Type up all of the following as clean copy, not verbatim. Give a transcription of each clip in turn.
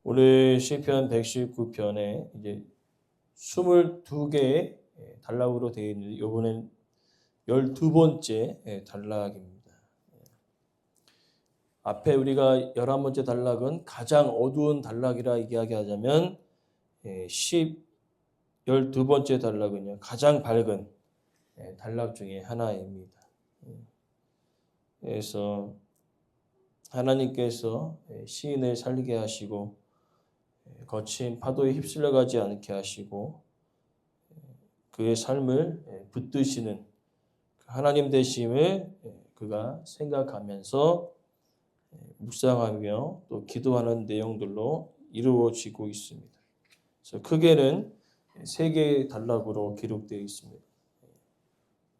오늘 시편 119편에 이제 22개의 단락으로 되어 있는데 이번엔 12번째 단락입니다. 앞에 우리가 11번째 단락은 가장 어두운 단락이라 이야기하자면 12번째 단락은요 가장 밝은 단락 중에 하나입니다. 그래서 하나님께서 시인을 살리게 하시고 거친 파도에 휩쓸려 가지 않게 하시고 그의 삶을 붙드시는 하나님 되심을 그가 생각하면서 묵상하며 또 기도하는 내용들로 이루어지고 있습니다. 그래서 크게는 3개의 단락으로 기록되어 있습니다.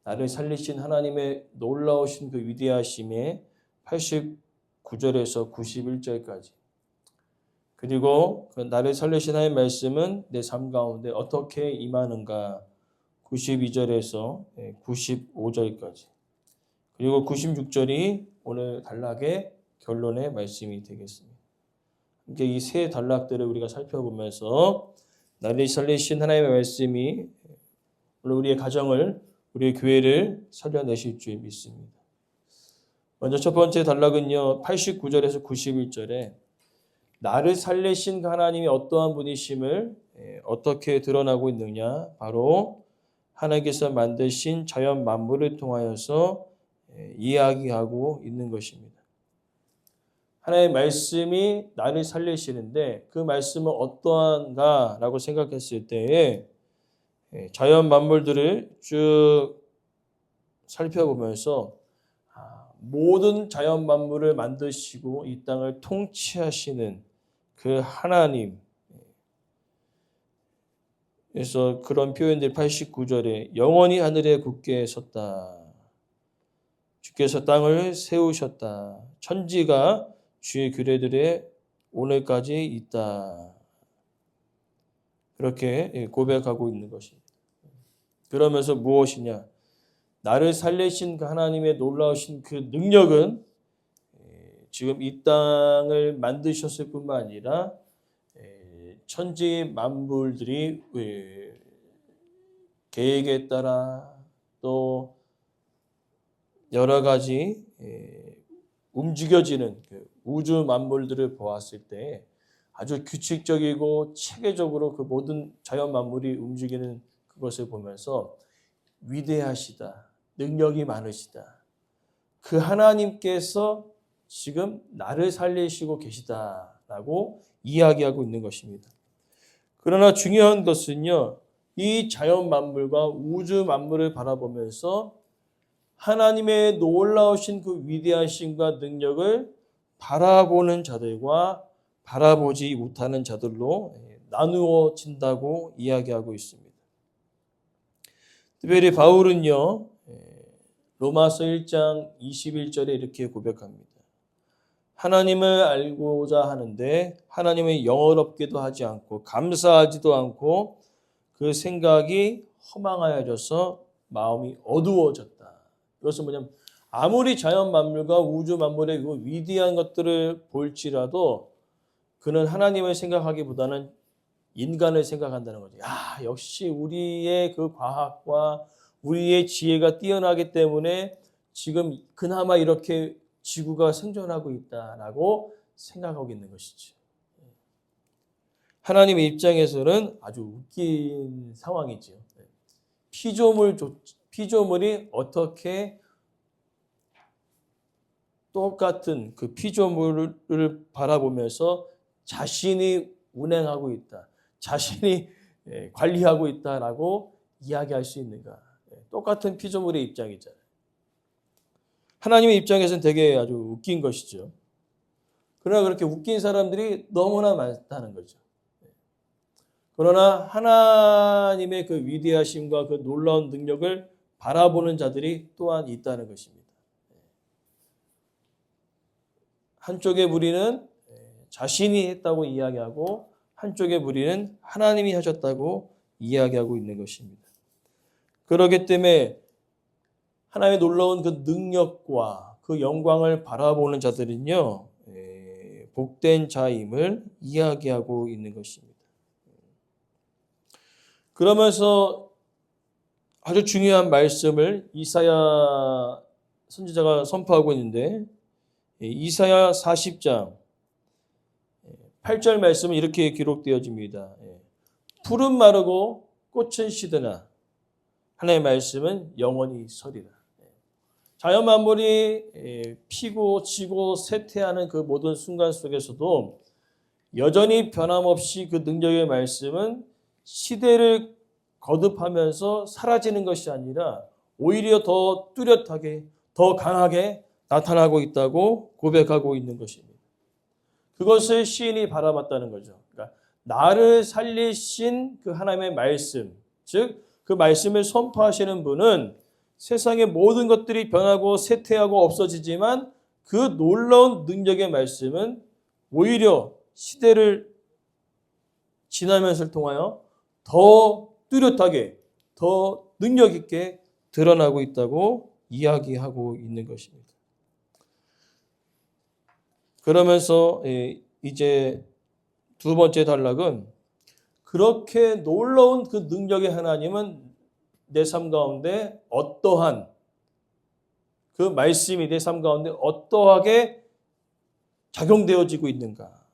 나를 살리신 하나님의 놀라우신 그 위대하심에 89절에서 91절까지 그리고 그 나를 살리신 하나님의 말씀은 내 삶 가운데 어떻게 임하는가 92절에서 95절까지 그리고 96절이 오늘 단락의 결론의 말씀이 되겠습니다. 함께 이 3 단락들을 우리가 살펴보면서 나를 살리신 하나님의 말씀이 우리의 가정을 우리의 교회를 살려내실 줄 믿습니다. 먼저 첫 번째 단락은요 89절에서 91절에 나를 살리신 하나님이 어떠한 분이심을 어떻게 드러나고 있느냐 바로 하나님께서 만드신 자연 만물을 통하여서 이야기하고 있는 것입니다. 하나님의 말씀이 나를 살리시는데 그 말씀은 어떠한가 라고 생각했을 때에 자연 만물들을 쭉 살펴보면서 모든 자연 만물을 만드시고 이 땅을 통치하시는 그 하나님 그래서 그런 표현들 89절에 영원히 하늘에 굳게 섰다. 주께서 땅을 세우셨다. 천지가 주의 규례들에 오늘까지 있다. 그렇게 고백하고 있는 것입니다. 그러면서 무엇이냐? 나를 살리신 그 하나님의 놀라우신 그 능력은 지금 이 땅을 만드셨을 뿐만 아니라 천지 만물들이 계획에 따라 또 여러 가지 움직여지는 우주 만물들을 보았을 때 아주 규칙적이고 체계적으로 그 모든 자연 만물이 움직이는 그것을 보면서 위대하시다. 능력이 많으시다. 그 하나님께서 지금 나를 살리시고 계시다라고 이야기하고 있는 것입니다. 그러나 중요한 것은요. 이 자연 만물과 우주 만물을 바라보면서 하나님의 놀라우신 그 위대하심과 능력을 바라보는 자들과 바라보지 못하는 자들로 나누어진다고 이야기하고 있습니다. 특별히 바울은요. 로마서 1장 21절에 이렇게 고백합니다. 하나님을 알고자 하는데 하나님을 영어롭게도 하지 않고 감사하지도 않고 그 생각이 허망하여져서 마음이 어두워졌다. 이것은 뭐냐면 아무리 자연 만물과 우주 만물의 그 위대한 것들을 볼지라도 그는 하나님을 생각하기보다는 인간을 생각한다는 거죠. 야, 역시 우리의 그 과학과 우리의 지혜가 뛰어나기 때문에 지금 그나마 이렇게 지구가 생존하고 있다라고 생각하고 있는 것이죠. 하나님의 입장에서는 아주 웃긴 상황이죠. 피조물이 어떻게 똑같은 그 피조물을 바라보면서 자신이 운행하고 있다. 자신이 관리하고 있다라고 이야기할 수 있는가. 똑같은 피조물의 입장이잖아요. 하나님의 입장에서는 되게 아주 웃긴 것이죠. 그러나 그렇게 웃긴 사람들이 너무나 많다는 거죠. 그러나 하나님의 그 위대하심과 그 놀라운 능력을 바라보는 자들이 또한 있다는 것입니다. 한쪽의 무리는 자신이 했다고 이야기하고 한쪽의 무리는 하나님이 하셨다고 이야기하고 있는 것입니다. 그렇기 때문에 하나님의 놀라운 그 능력과 그 영광을 바라보는 자들은요 복된 자임을 이야기하고 있는 것입니다. 그러면서 아주 중요한 말씀을 이사야 선지자가 선포하고 있는데 이사야 40장 8절 말씀은 이렇게 기록되어집니다. 풀은 마르고 꽃은 시드나 하나님의 말씀은 영원히 서리라. 자연 만물이 피고 지고 쇠퇴하는 그 모든 순간 속에서도 여전히 변함없이 그 능력의 말씀은 시대를 거듭하면서 사라지는 것이 아니라 오히려 더 뚜렷하게 더 강하게 나타나고 있다고 고백하고 있는 것입니다. 그것을 시인이 바라봤다는 거죠. 그러니까 나를 살리신 그 하나님의 말씀, 즉 그 말씀을 선포하시는 분은 세상의 모든 것들이 변하고 쇠퇴하고 없어지지만 그 놀라운 능력의 말씀은 오히려 시대를 지나면서 통하여 더 뚜렷하게 더 능력 있게 드러나고 있다고 이야기하고 있는 것입니다. 그러면서 이제 두 번째 단락은 그렇게 놀라운 그 능력의 하나님은 내 삶 가운데 어떠한 그 말씀이 내 삶 가운데 어떠하게 작용되어지고 있는가.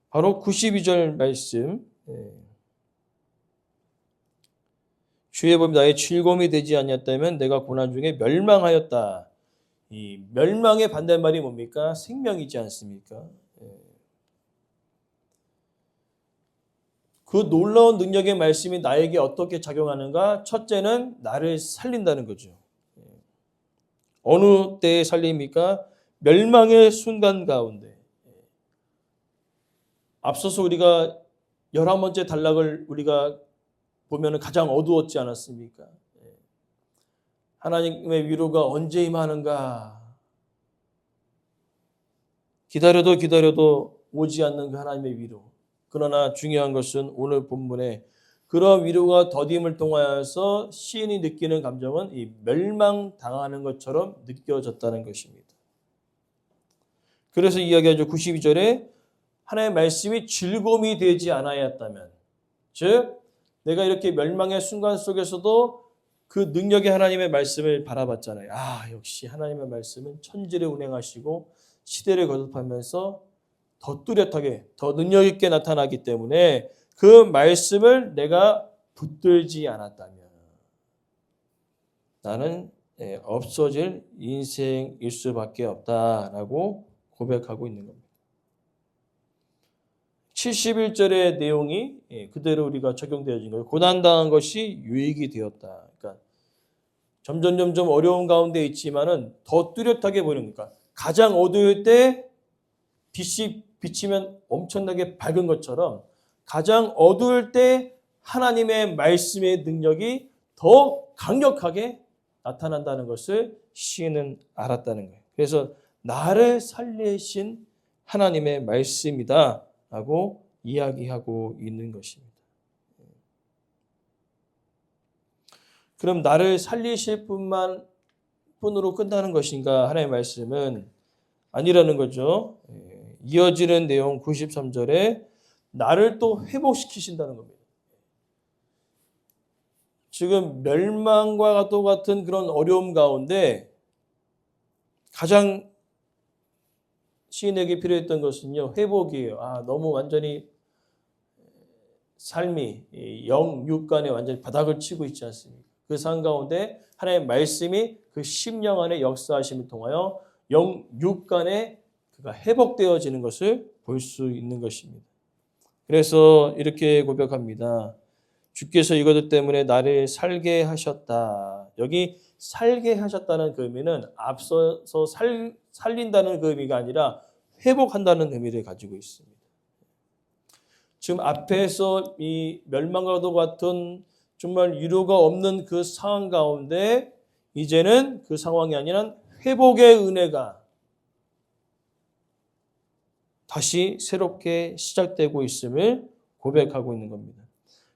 바로 92절 말씀. 주의 법이 나의 즐거움이 되지 아니었다면 내가 고난 중에 멸망하였다. 이 멸망의 반대말이 뭡니까? 생명이지 않습니까? 그 놀라운 능력의 말씀이 나에게 어떻게 작용하는가? 첫째는 나를 살린다는 거죠. 어느 때에 살립니까? 멸망의 순간 가운데. 앞서서 우리가 11번째 단락을 우리가 보면 가장 어두웠지 않았습니까? 하나님의 위로가 언제 임하는가? 기다려도 오지 않는 그 하나님의 위로. 그러나 중요한 것은 오늘 본문에 그런 위로가 더딤을 통하여서 시인이 느끼는 감정은 이 멸망당하는 것처럼 느껴졌다는 것입니다. 그래서 이야기하죠. 92절에 하나님의 말씀이 즐거움이 되지 않아였다면, 즉 내가 이렇게 멸망의 순간 속에서도 그 능력의 하나님의 말씀을 바라봤잖아요. 역시 하나님의 말씀은 천지를 운행하시고 시대를 거듭하면서 더 뚜렷하게 더 능력 있게 나타나기 때문에 그 말씀을 내가 붙들지 않았다면 나는 없어질 인생일 수밖에 없다라고 고백하고 있는 겁니다. 71절의 내용이 그대로 우리가 적용되어진 거예요. 고난당한 것이 유익이 되었다. 그러니까 점점 어려운 가운데 있지만은 더 뚜렷하게 보이는 거니까 가장 어두울 때 빛이 비치면 엄청나게 밝은 것처럼 가장 어두울 때 하나님의 말씀의 능력이 더 강력하게 나타난다는 것을 시인은 알았다는 거예요. 그래서 나를 살리신 하나님의 말씀이다 라고 이야기하고 있는 것입니다. 그럼 나를 살리실 뿐으로 끝나는 것인가? 하나님의 말씀은 아니라는 거죠. 이어지는 내용 93절에 나를 또 회복시키신다는 겁니다. 지금 멸망과 같은 그런 어려움 가운데 가장 시인에게 필요했던 것은요, 회복이에요. 너무 완전히 삶이 영, 육 간에 완전히 바닥을 치고 있지 않습니까? 그 상황 가운데 하나님의 말씀이 그 심령 안에 역사하심을 통하여 영, 육 간에 그가 회복되어지는 것을 볼 수 있는 것입니다. 그래서 이렇게 고백합니다. 주께서 이것들 때문에 나를 살게 하셨다. 여기 살게 하셨다는 그 의미는 앞서서 살린다는 그 의미가 아니라 회복한다는 의미를 가지고 있습니다. 지금 앞에서 이 멸망과도 같은 정말 위로가 없는 그 상황 가운데 이제는 그 상황이 아니라 회복의 은혜가 다시 새롭게 시작되고 있음을 고백하고 있는 겁니다.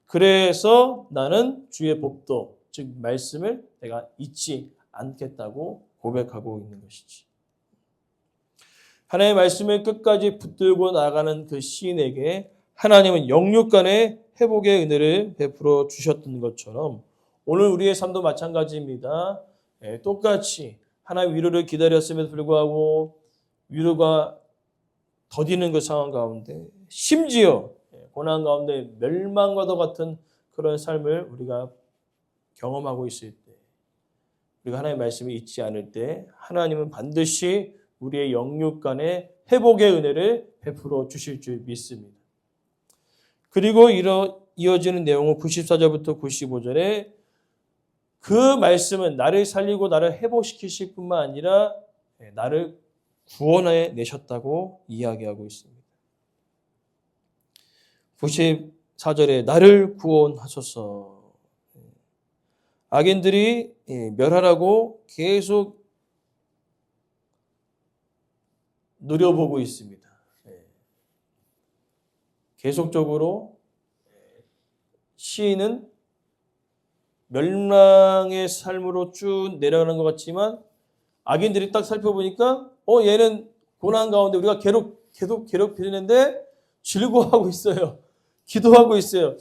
그래서 나는 주의 법도, 즉 말씀을 내가 잊지 않겠다고 고백하고 있는 것이지. 하나님의 말씀을 끝까지 붙들고 나가는 그 시인에게 하나님은 영육간의 회복의 은혜를 베풀어 주셨던 것처럼 오늘 우리의 삶도 마찬가지입니다. 똑같이 하나님의 위로를 기다렸음에도 불구하고 위로가 더디는 그 상황 가운데 심지어 고난 가운데 멸망과도 같은 그런 삶을 우리가 경험하고 있을 때 우리가 하나님의 말씀을 잊지 않을 때 하나님은 반드시 우리의 영육간의 회복의 은혜를 베풀어 주실 줄 믿습니다. 그리고 이어지는 내용은 94절부터 95절에 그 말씀은 나를 살리고 나를 회복시키실 뿐만 아니라 나를 구원해 내셨다고 이야기하고 있습니다. 94절에 나를 구원하소서. 악인들이 멸하라고 계속 노려보고 있습니다. 계속적으로 시인은 멸망의 삶으로 쭉 내려가는 것 같지만 악인들이 딱 살펴보니까 얘는 고난 가운데 우리가 계속 괴롭히는데 즐거워하고 있어요. 기도하고 있어요.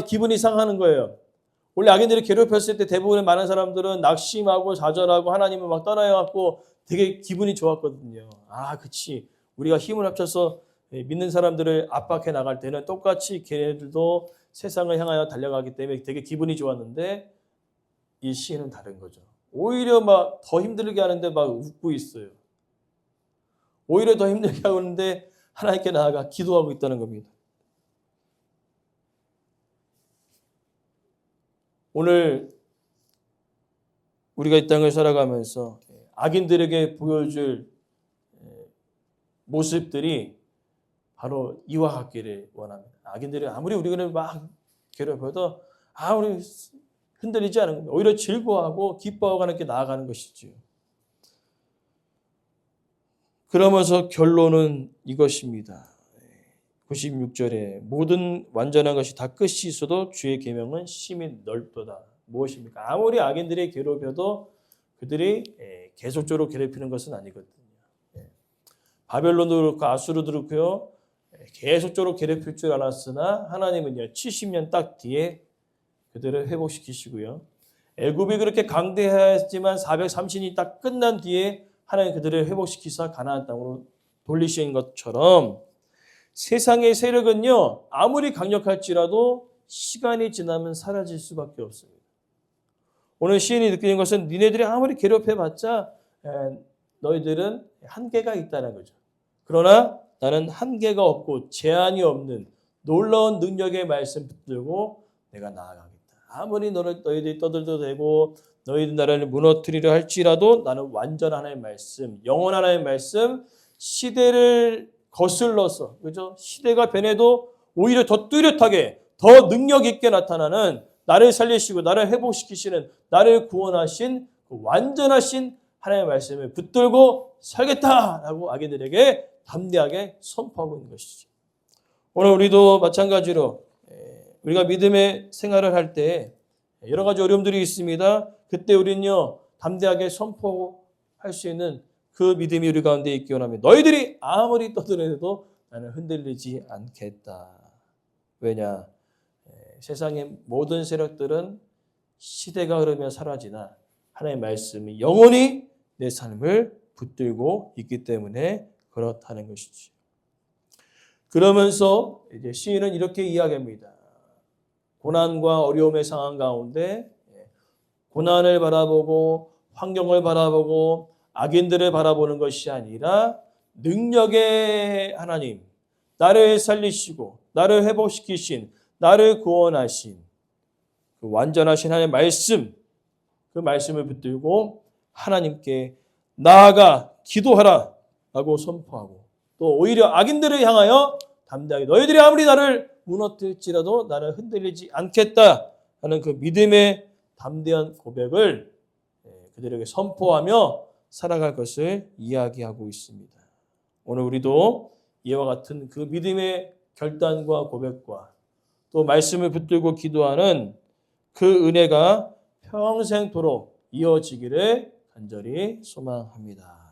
기분이 상하는 거예요. 원래 악인들이 괴롭혔을 때 대부분의 많은 사람들은 낙심하고 좌절하고 하나님을 막 떠나야갖고 되게 기분이 좋았거든요. 그치. 우리가 힘을 합쳐서 믿는 사람들을 압박해 나갈 때는 똑같이 걔네들도 세상을 향하여 달려가기 때문에 되게 기분이 좋았는데 이 시인은 다른 거죠. 오히려 막 더 힘들게 하는데 막 웃고 있어요. 오히려 더 힘들게 하는데 하나님께 나아가 기도하고 있다는 겁니다. 오늘 우리가 이 땅을 살아가면서 악인들에게 보여줄 모습들이 바로 이와 같기를 원합니다. 악인들이 아무리 우리를 막 괴롭혀도 우리 흔들리지 않은 겁니다. 오히려 즐거워하고 기뻐하고 하나님께 나아가는 것이지요. 그러면서 결론은 이것입니다. 96절에 모든 완전한 것이 다 끝이 있어도 주의 계명은 심히 넓도다. 무엇입니까? 아무리 악인들이 괴롭혀도 그들이 계속적으로 괴롭히는 것은 아니거든요. 바벨론도 그렇고 아수르도 그렇고요. 계속적으로 괴롭힐 줄 알았으나 하나님은요 70년 딱 뒤에 그들을 회복시키시고요. 애굽이 그렇게 강대하였지만 430년이 딱 끝난 뒤에 하나님 그들을 회복시키사 가나안 땅으로 돌리신 것처럼 세상의 세력은요 아무리 강력할지라도 시간이 지나면 사라질 수밖에 없습니다. 오늘 시인이 느끼는 것은 니네들이 아무리 괴롭혀봤자 너희들은 한계가 있다는 거죠. 그러나 나는 한계가 없고 제한이 없는 놀라운 능력의 말씀 붙들고 내가 나아가겠다. 아무리 너희들이 떠들도 되고 너희들 나라를 무너뜨리려 할지라도 나는 완전 하나님의 말씀, 영원 하나님의 말씀, 시대를 거슬러서 그죠? 시대가 변해도 오히려 더 뚜렷하게 더 능력 있게 나타나는 나를 살리시고 나를 회복시키시는 나를 구원하신 그 완전하신 하나님의 말씀을 붙들고 살겠다라고 악인들에게 담대하게 선포하고 있는 것이죠. 오늘 우리도 마찬가지로 우리가 믿음의 생활을 할 때 여러 가지 어려움들이 있습니다. 그때 우리는요 담대하게 선포할 수 있는 그 믿음이 우리 가운데 있기 원합니다. 너희들이 아무리 떠들어도 나는 흔들리지 않겠다. 왜냐? 세상의 모든 세력들은 시대가 흐르며 사라지나 하나님의 말씀이 영원히 내 삶을 붙들고 있기 때문에 그렇다는 것이지. 그러면서 이제 시인은 이렇게 이야기합니다. 고난과 어려움의 상황 가운데 고난을 바라보고 환경을 바라보고 악인들을 바라보는 것이 아니라 능력의 하나님, 나를 살리시고 나를 회복시키신 나를 구원하신 그 완전하신 하나님의 말씀, 그 말씀을 붙들고 하나님께 나아가 기도하라 라고 선포하고 또 오히려 악인들을 향하여 담대하게 너희들이 아무리 나를 무너뜨릴지라도 나는 흔들리지 않겠다 하는 그 믿음의 담대한 고백을 그들에게 선포하며 살아갈 것을 이야기하고 있습니다. 오늘 우리도 이와 같은 그 믿음의 결단과 고백과 또 말씀을 붙들고 기도하는 그 은혜가 평생토록 이어지기를 간절히 소망합니다.